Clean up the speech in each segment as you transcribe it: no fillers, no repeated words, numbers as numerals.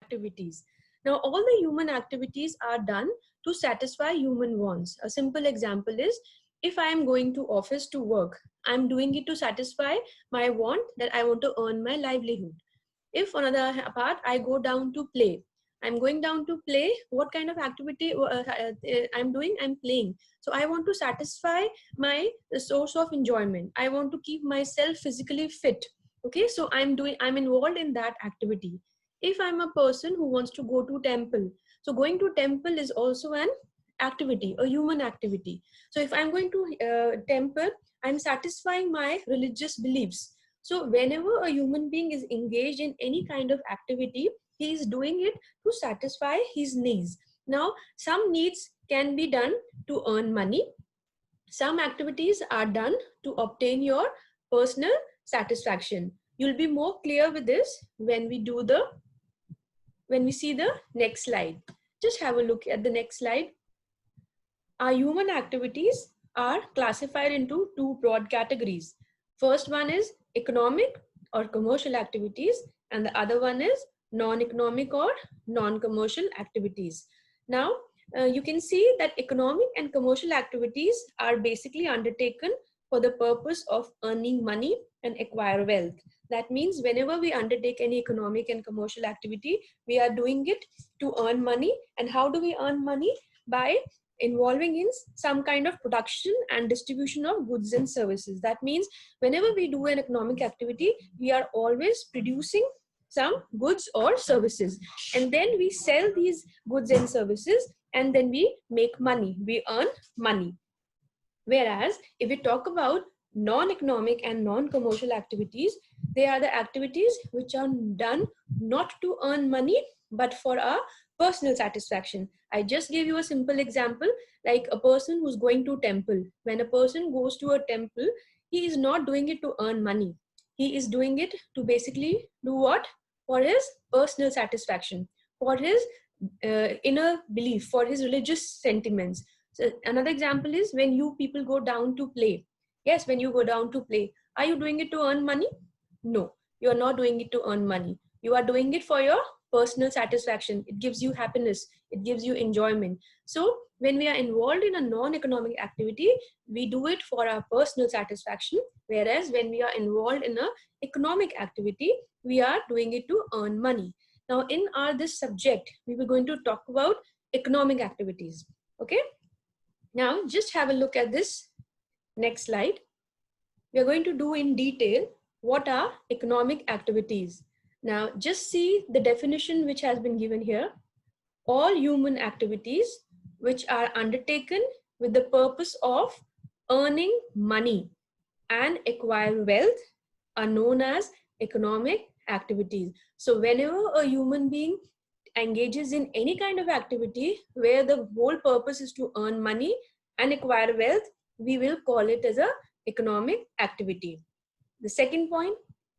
activities. Now, all the human activities are done to satisfy human wants. A simple example is, if I am going to office to work, I'm doing it to satisfy my want that I want to earn my livelihood. If on the other part, I go down to play, I'm going down to play. What kind of activity I'm doing? I'm playing. So I want to satisfy my source of enjoyment. I want to keep myself physically fit. Okay, so I'm involved in that activity. If I'm a person who wants to go to temple, so going to temple is also an activity, a human activity. So if I'm going to temple, I'm satisfying my religious beliefs. So whenever a human being is engaged in any kind of activity, he is doing it to satisfy his needs. Now, some needs can be done to earn money. Some activities are done to obtain your personal satisfaction. You'll be more clear with this when we see the next slide. Just have a look at the next slide. Our human activities are classified into two broad categories. First one is economic or commercial activities, and the other one is non-economic or non-commercial activities. Now, you can see that economic and commercial activities are basically undertaken for the purpose of earning money and acquire wealth. That means whenever we undertake any economic and commercial activity, we are doing it to earn money. And how do we earn money? By involving in some kind of production and distribution of goods and services. That means whenever we do an economic activity, we are always producing some goods or services, and then we sell these goods and services, and then we make money, we earn money. Whereas if we talk about non-economic and non-commercial activities, they are the activities which are done not to earn money but for our personal satisfaction. I just gave you a simple example, like a person who's going to temple. When a person goes to a temple, he is not doing it to earn money. He is doing it to basically do what? For his personal satisfaction, for his inner belief, for his religious sentiments. So another example is when you people go down to play. Yes, when you go down to play, are you doing it to earn money? No, you are not doing it to earn money. You are doing it for your personal satisfaction. It gives you happiness. It gives you enjoyment. So when we are involved in a non-economic activity, we do it for our personal satisfaction. Whereas when we are involved in a economic activity, we are doing it to earn money. Now in this subject, we were going to talk about economic activities. Okay. Now just have a look at this next slide. We are going to do in detail what are economic activities. Now just see the definition which has been given here. All human activities which are undertaken with the purpose of earning money and acquire wealth are known as economic activities. So whenever a human being engages in any kind of activity where the whole purpose is to earn money and acquire wealth, we will call it as a economic activity. The second point,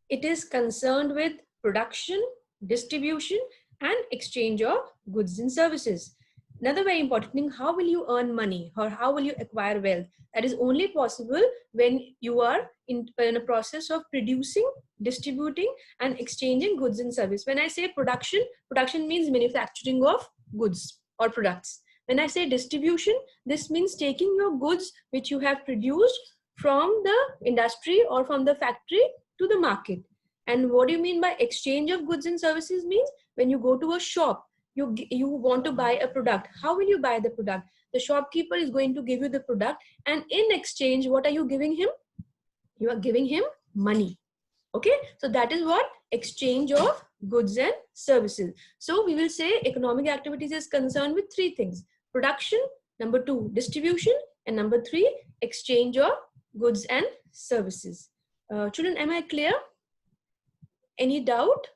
it is concerned with production, distribution, and exchange of goods and services. Another very important thing, how will you earn money or how will you acquire wealth? That is only possible when you are in a process of producing, distributing, and exchanging goods and service. When I say production, production means manufacturing of goods or products. When I say distribution, this means taking your goods which you have produced from the industry or from the factory to the market. And what do you mean by exchange of goods and services? Means when you go to a shop, you want to buy a product. How will you buy the product? The shopkeeper is going to give you the product, and in exchange, what are you giving him? You are giving him money. Okay, so that is what exchange of goods and services. So we will say economic activities is concerned with three things: production, number two, distribution, and number three, exchange of goods and services. Children, am I clear? Any doubt?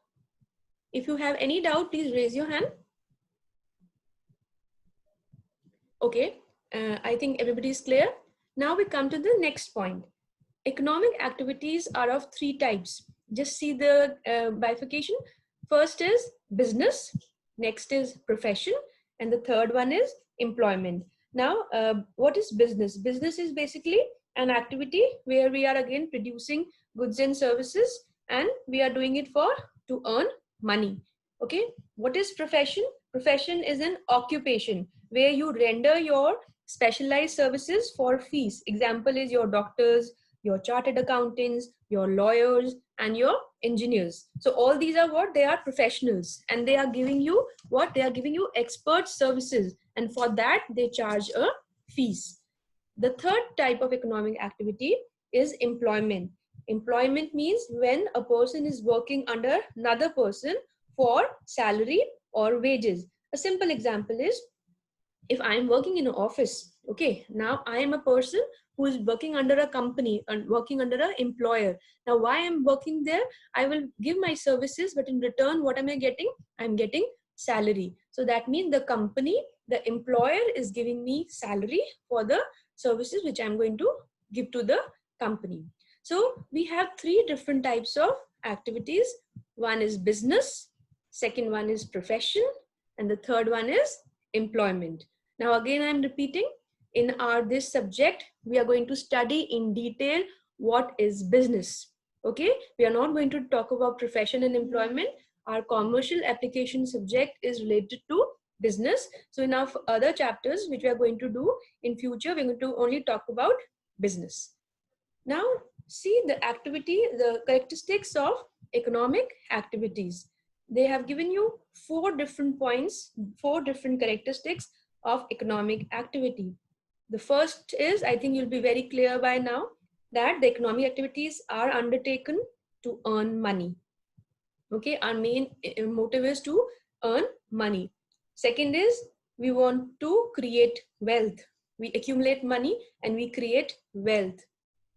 If you have any doubt, please raise your hand. Okay, I think everybody is clear. Now we come to the next point. Economic activities are of three types. Just see the bifurcation. First is business, next is profession, and the third one is employment. Now, what is business? Business is basically an activity where we are again producing goods and services, and we are doing it to earn money. Okay, what is profession? Profession is an occupation where you render your specialized services for fees. Example is your doctors, your chartered accountants, your lawyers, and your engineers. So all these are what? They are professionals, and they are giving you what? They are giving you expert services, and for that they charge a fees. The third type of economic activity is employment. Employment means when a person is working under another person for salary or wages. A simple example is, if I am working in an office, okay, now I am a person who is working under a company and working under an employer. Now, why I'm working there? I will give my services, but in return, what am I getting? I'm getting salary. So that means the company, the employer is giving me salary for the services which I'm going to give to the company. So we have three different types of activities. One is business, second one is profession, and the third one is employment. Now again, I'm repeating, in this subject, we are going to study in detail what is business. Okay, we are not going to talk about profession and employment. Our commercial application subject is related to business. So in our other chapters, which we are going to do in future, we're going to only talk about business. Now, see the activity, the characteristics of economic activities. They have given you 4 different points, 4 different characteristics of economic activity. The first is, I think you'll be very clear by now, that the economic activities are undertaken to earn money. Okay, our main motive is to earn money. Second is, we want to create wealth. We accumulate money and we create wealth.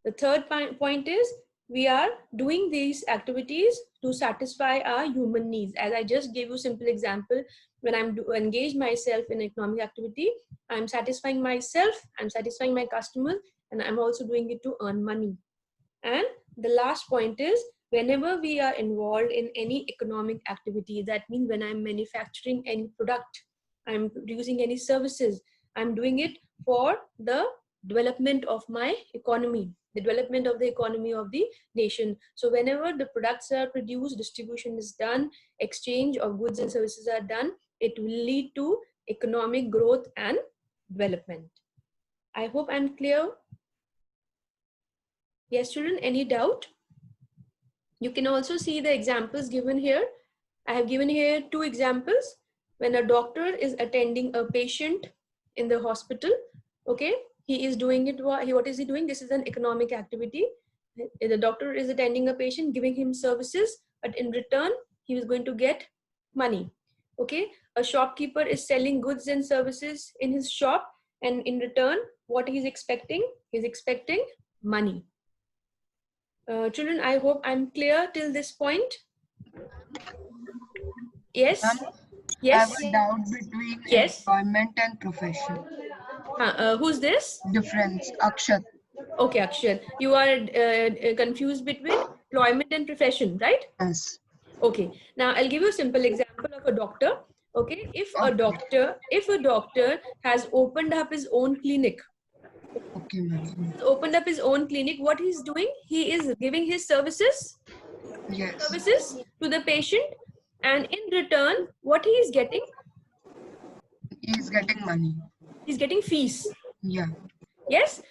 The third point is, we are doing these activities to satisfy our human needs. As I just gave you simple example, when I'm engaged myself in economic activity, I'm satisfying myself, I'm satisfying my customers, and I'm also doing it to earn money. And the last point is, whenever we are involved in any economic activity, that means when I'm manufacturing any product, I'm producing any services, I'm doing it for the development of my economy, the development of the economy of the nation. So whenever the products are produced, distribution is done, exchange of goods and services are done, it will lead to economic growth and development. I hope I'm clear. Yes, children, any doubt? You can also see the examples given here. I have given here 2 examples. When a doctor is attending a patient in the hospital, okay, he is doing it. What is he doing? This is an economic activity. The doctor is attending a patient, giving him services, but in return, he is going to get money. Okay, a shopkeeper is selling goods and services in his shop, and in return, what he's expecting? He's expecting money. Children, I hope I'm clear till this point. Yes? Yes? I have a doubt between employment and profession. Who's this? Difference, Akshat. Okay, Akshat. You are confused between employment and profession, right? Yes. Okay. Now I'll give you a simple example of a doctor. Okay. If a doctor has opened up his own clinic, Okay, ma'am. what he's doing, he is giving his services Yes. to the patient, and in return, what he is getting? He is getting money. He's getting fees. Yeah. Yes.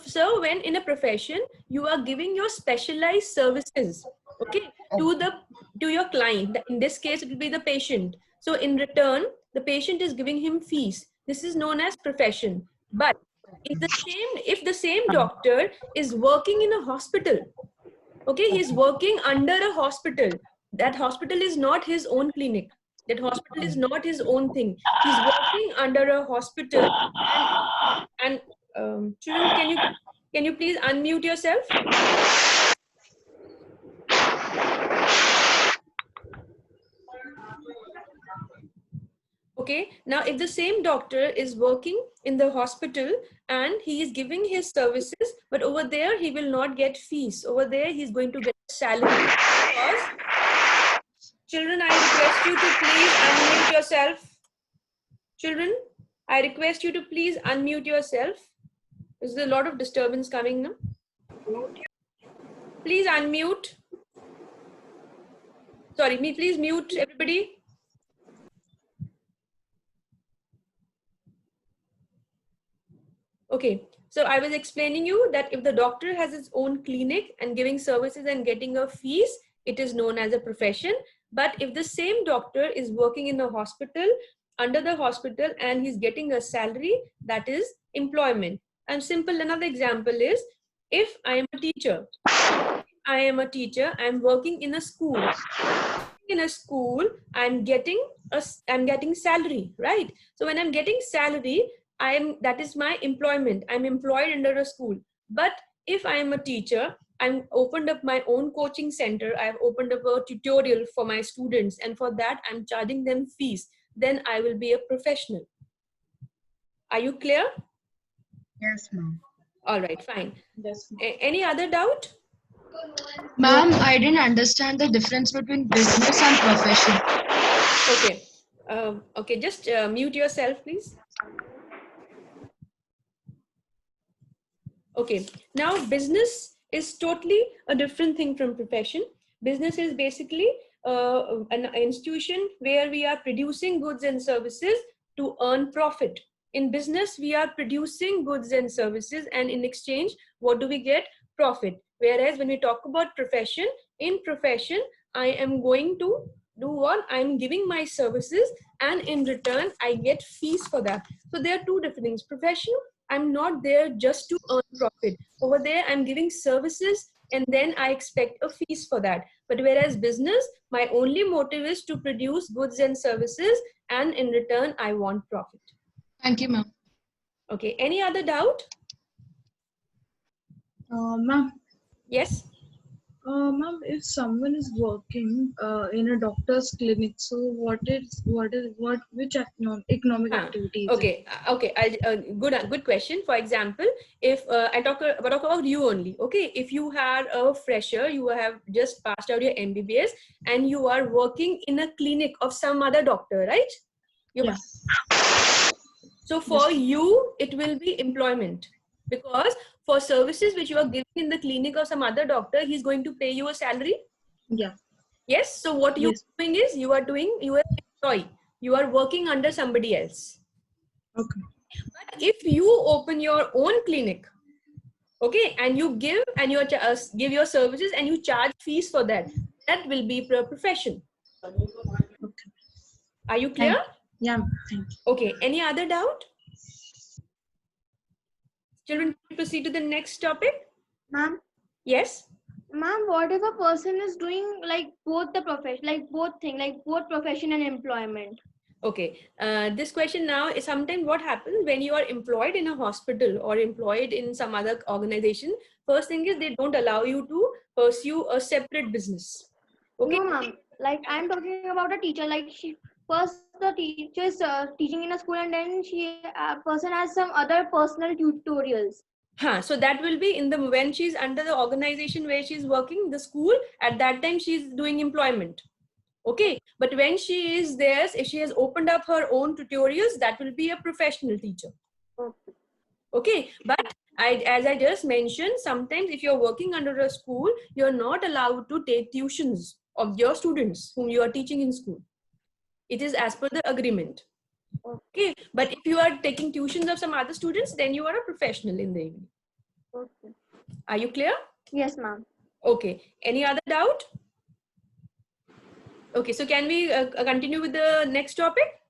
So when in a profession, you are giving your specialized services, okay, to your client. In this case, it will be the patient. So in return, the patient is giving him fees. This is known as profession. But if the same doctor is working in a hospital, okay, he's working under a hospital. That hospital is not his own clinic. That hospital is not his own thing. He's working under a hospital, and children, can you please unmute yourself? Okay, now if the same doctor is working in the hospital and he is giving his services, but over there he will not get fees. Over there he's going to get salary. Because, children, I request you to please unmute yourself. Children, I request you to please unmute yourself. There's a lot of disturbance coming now. Please unmute. Sorry, please mute everybody. Okay, so I was explaining you that if the doctor has his own clinic and giving services and getting a fees, it is known as a profession. But if the same doctor is working in a hospital, under the hospital, and he's getting a salary, that is employment. And simple another example is, if I am a teacher, I'm working in a school. In a school, I'm getting salary, right? So when I'm getting salary, that is my employment. I'm employed under a school. But if I am a teacher, I'm opened up my own coaching center, I've opened up a tutorial for my students, and for that I'm charging them fees, then I will be a professional. Are you clear? Yes, ma'am. All right, fine. Yes. Any other doubt? Ma'am, I didn't understand the difference between business and profession. Okay. Okay, just mute yourself, please. Okay, now business is totally a different thing from profession. Business is basically an institution where we are producing goods and services to earn profit. In business, we are producing goods and services, and in exchange, what do we get? Profit. Whereas when we talk about profession, in profession, I am going to do what? I'm giving my services, and in return, I get fees for that. So there are two different things. Profession, I'm not there just to earn profit. Over there, I'm giving services and then I expect a fees for that. But whereas business, my only motive is to produce goods and services, and in return, I want profit. Thank you, ma'am. Okay, any other doubt? Ma'am. Yes. Ma'am, if someone is working in a doctor's clinic, so which economic activities? Okay, good question. For example, if I talk about you only, okay, if you are a fresher, you have just passed out your MBBS and you are working in a clinic of some other doctor, right? Yeah. So for you, it will be employment, because for services which you are giving in the clinic of some other doctor, he's going to pay you a salary. Yeah. Yes. So what you're doing is you are an employee. You are working under somebody else. Okay. But if you open your own clinic, okay, and you give give your services and you charge fees for that, that will be a profession. Okay. Are you clear? Yeah. Thank you. Okay. Any other doubt? Children, proceed to the next topic. Ma'am. Yes. Ma'am, what if a person is doing like both the profession, like both thing, like both profession and employment? Okay, this question now is sometimes what happens when you are employed in a hospital or employed in some other organization. First thing is they don't allow you to pursue a separate business. Okay. No, ma'am. Like I'm talking about a teacher. Like first the teacher is teaching in a school, and then person has some other personal tutorials. So that will be when she's under the organization where she's working, the school, at that time she's doing employment. Okay, but when she is there, if she has opened up her own tutorials, that will be a professional teacher. Okay, but as I just mentioned, sometimes if you're working under a school, you're not allowed to take tuitions of your students whom you are teaching in school. It is as per the agreement. Okay, but if you are taking tuitions of some other students, then you are a professional in the evening. Okay. Are you clear? Yes, ma'am. Okay, any other doubt? Okay, so can we continue with the next topic?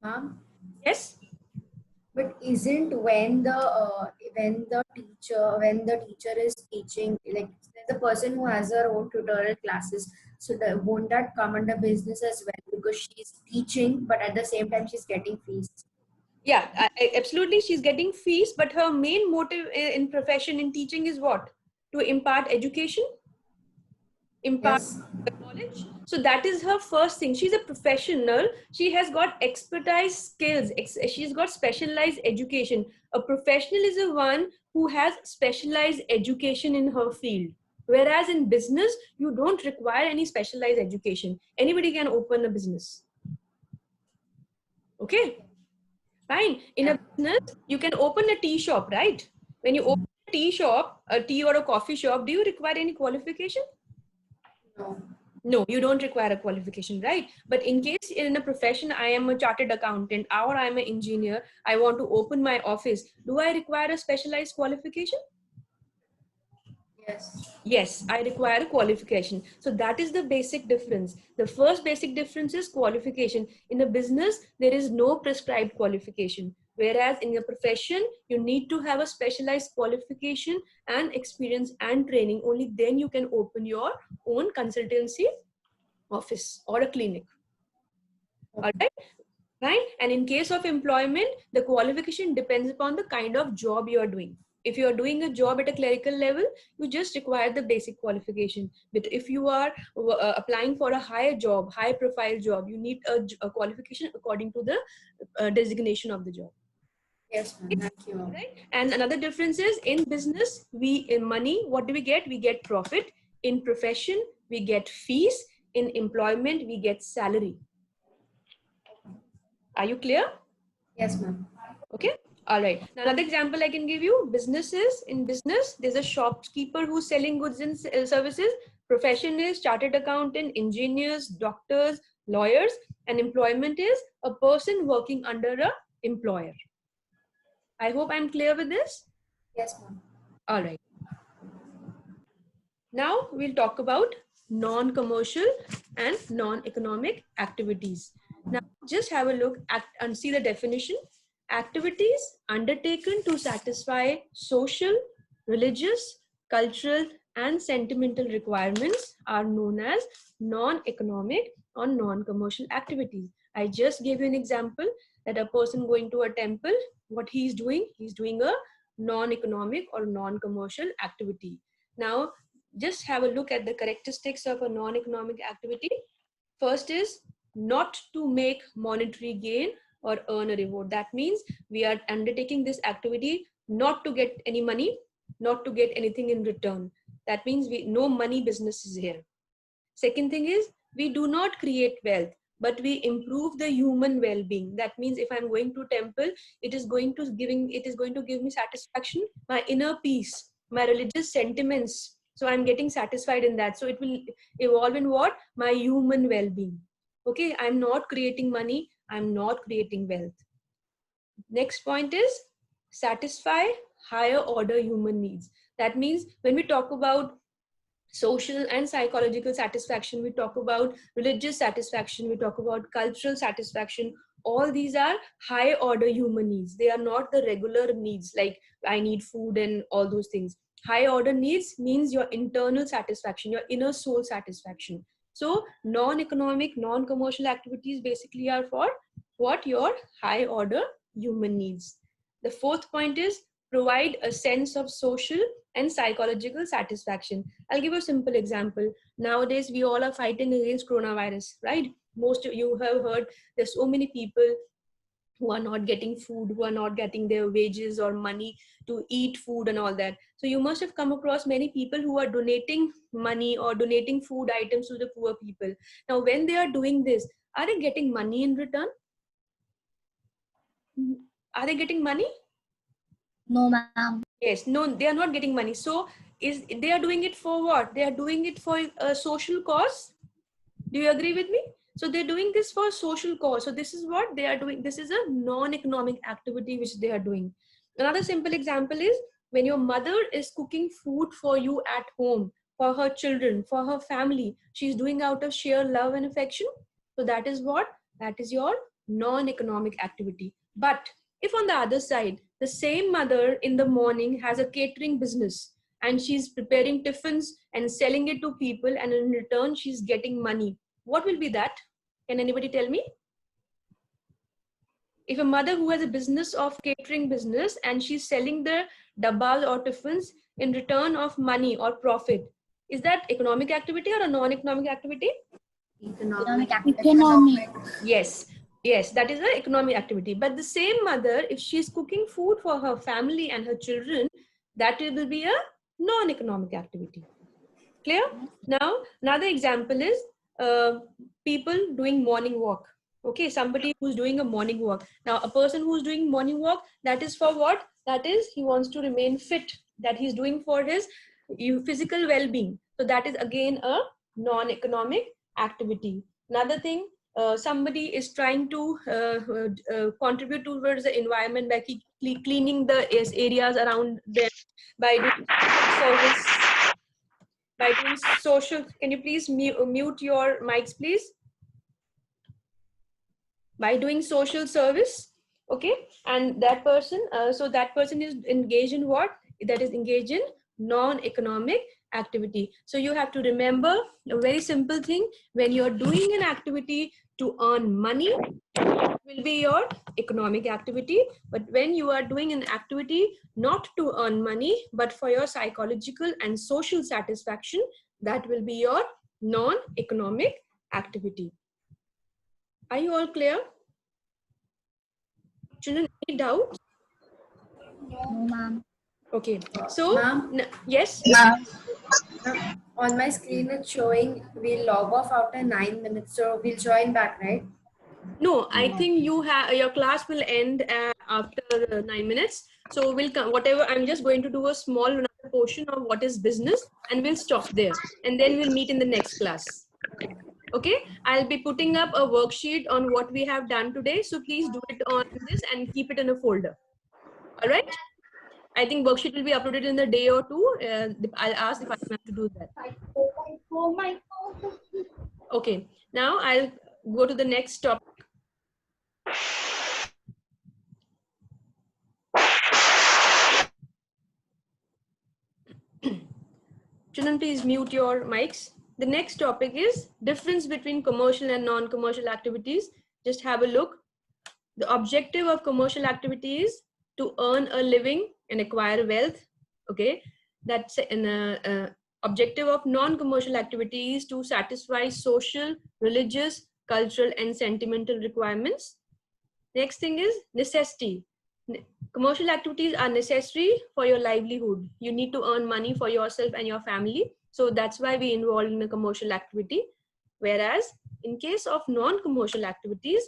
Ma'am? Yes. But isn't when the teacher is teaching, like the person who has her own tutorial classes, so won't that come under business as well, because she's teaching but at the same time she's getting fees? Yeah, absolutely, she's getting fees, but her main motive in profession in teaching is what? To impart education, impart knowledge. So that is her first thing. She's a professional. She has got expertise skills. She's got specialized education. A professional is the one who has specialized education in her field. Whereas in business, you don't require any specialized education. Anybody can open a business. Okay. Fine. In a business, you can open a tea shop, right? When you open a tea shop, a tea or a coffee shop, do you require any qualification? No. No, you don't require a qualification, right? But in case in a profession, I am a chartered accountant or I'm an engineer, I want to open my office. Do I require a specialized qualification? Yes. Yes, I require a qualification. So that is the basic difference. The first basic difference is qualification. In a business, there is no prescribed qualification. Whereas in your profession, you need to have a specialized qualification and experience and training. Only then you can open your own consultancy office or a clinic. All right. Right? And in case of employment, the qualification depends upon the kind of job you are doing. If you are doing a job at a clerical level, you just require the basic qualification. But if you are applying for a higher job, high profile job, you need a qualification according to the designation of the job. Yes, ma'am. Thank you. Right? And another difference is in business, in money, what do we get? We get profit. In profession, we get fees. In employment, we get salary. Are you clear? Yes, ma'am. Okay. All right. Now, another example I can give you, businesses. In business, there's a shopkeeper who's selling goods and services. Profession is chartered accountant, engineers, doctors, lawyers, and employment is a person working under a employer. I hope I'm clear with this. Yes, ma'am. All right. Now we'll talk about non-commercial and non-economic activities. Now just have a look at and see the definition. Activities undertaken to satisfy social, religious, cultural, and sentimental requirements are known as non-economic or non-commercial activities. I just gave you an example that a person going to a temple, what he's doing a non-economic or non-commercial activity. Now, just have a look at the characteristics of a non-economic activity. First is not to make monetary gain or earn a reward. That means we are undertaking this activity not to get any money, not to get anything in return. That means no money business is here. Second thing is we do not create wealth, but we improve the human well-being. That means if I'm going to temple, it is going to give me satisfaction, my inner peace, my religious sentiments. So I'm getting satisfied in that. So it will evolve in what? My human well-being. Okay, I'm not creating money, I'm not creating wealth. Next point is satisfy higher order human needs. That means when we talk about social and psychological satisfaction, we talk about religious satisfaction, we talk about cultural satisfaction. All these are high order human needs. They are not the regular needs like I need food and all those things. High order needs means your internal satisfaction, your inner soul satisfaction. So non-economic, non-commercial activities basically are for what? Your high order human needs. The fourth point is provide a sense of social and psychological satisfaction. I'll give you a simple example. Nowadays, we all are fighting against coronavirus, right? Most of you have heard there's so many people who are not getting food, who are not getting their wages or money to eat food and all that. So you must have come across many people who are donating money or donating food items to the poor people. Now, when they are doing this, are they getting money in return? Are they getting money? No, ma'am. Yes, no, they are not getting money. So they are doing it for what? They are doing it for a social cause. Do you agree with me? So they're doing this for social cause. So this is what they are doing. This is a non-economic activity which they are doing. Another simple example is when your mother is cooking food for you at home, for her children, for her family, she's doing out of sheer love and affection. So that is what? That is your non-economic activity. But if on the other side, the same mother in the morning has a catering business and she's preparing tiffins and selling it to people, and in return, she's getting money. What will be that? Can anybody tell me? If a mother who has a business of catering business and she's selling the dabbas or tiffins in return of money or profit, is that economic activity or a non-economic activity? Economic. Yes. Yes, that is an economic activity. But the same mother, if she's cooking food for her family and her children, that will be a non-economic activity. Clear? Now, another example is people doing morning walk. Okay, somebody who's doing a morning walk. Now, a person who's doing morning walk, that is for what? That is, he wants to remain fit. That he's doing for his physical well-being. So that is again a non-economic activity. Another thing, somebody is trying to contribute towards the environment by cleaning the areas around them, by doing service, by doing social. Can you please mute your mics, please? By doing social service, okay, and that person, so that person is engaged in what? That is engaged in non-economic activity. So you have to remember a very simple thing: when you're doing an activity to earn money, will be your economic activity, but when you are doing an activity not to earn money but for your psychological and social satisfaction, that will be your non-economic activity. Are you all clear? Children, any doubts? No, ma'am. Okay, so Ma'am? yes. On my screen, it's showing we'll log off after 9 minutes, so we'll join back, right? No, I think you have your class will end after 9 minutes. So we'll come, whatever. I'm just going to do a small another portion of what is business, and we'll stop there, and then we'll meet in the next class. Okay, I'll be putting up a worksheet on what we have done today. So please do it on this and keep it in a folder. All right. I think worksheet will be uploaded in a day or two. I'll ask if I have to do that. Okay, now I'll go to the next topic. Children, please mute your mics. The next topic is difference between commercial and non-commercial activities. Just have a look. The objective of commercial activity is to earn a living and acquire wealth. Okay, that's an objective of non-commercial activities to satisfy social, religious, cultural, and sentimental requirements. Next thing is necessity. Commercial activities are necessary for your livelihood. You need to earn money for yourself and your family. So that's why we involve in a commercial activity. Whereas in case of non-commercial activities,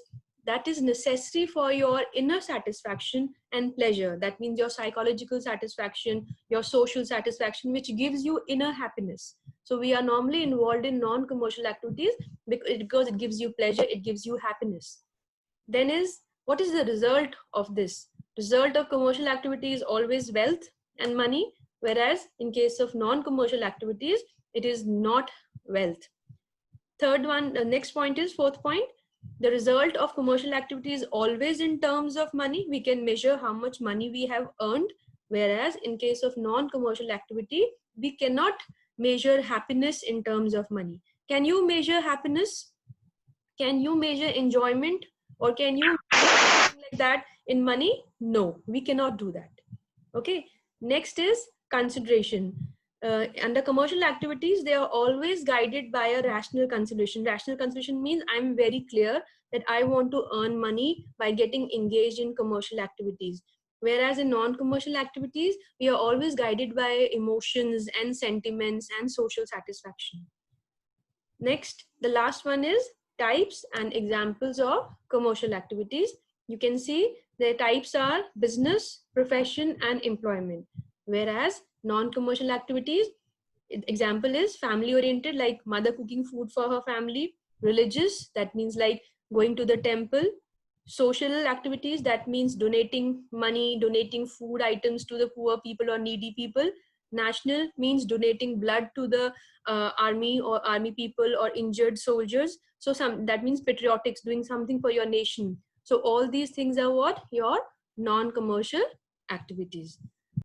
that is necessary for your inner satisfaction and pleasure. That means your psychological satisfaction, your social satisfaction, which gives you inner happiness. So we are normally involved in non-commercial activities because it gives you pleasure, it gives you happiness. Then is, what is the result of this? Result of commercial activity is always wealth and money, whereas in case of non-commercial activities, it is not wealth. Third one, the next point is, fourth point, the result of commercial activity is always in terms of money. We can measure how much money we have earned, whereas in case of non-commercial activity, we cannot measure happiness in terms of money. Can you measure happiness? Can you measure enjoyment? Or can you like that in money? No, we cannot do that. Okay, next is consideration. Under commercial activities, they are always guided by a rational consideration. Rational consideration means I'm very clear that I want to earn money by getting engaged in commercial activities. Whereas in non-commercial activities, we are always guided by emotions and sentiments and social satisfaction. Next, the last one is types and examples of commercial activities. You can see the types are business, profession, and employment. Whereas non-commercial activities, example is family oriented, like mother cooking food for her family. Religious, that means like going to the temple. Social activities, that means donating money, donating food items to the poor people or needy people. National means donating blood to the army or army people or injured soldiers. So that means patriotics, doing something for your nation. So all these things are what? Your non-commercial activities.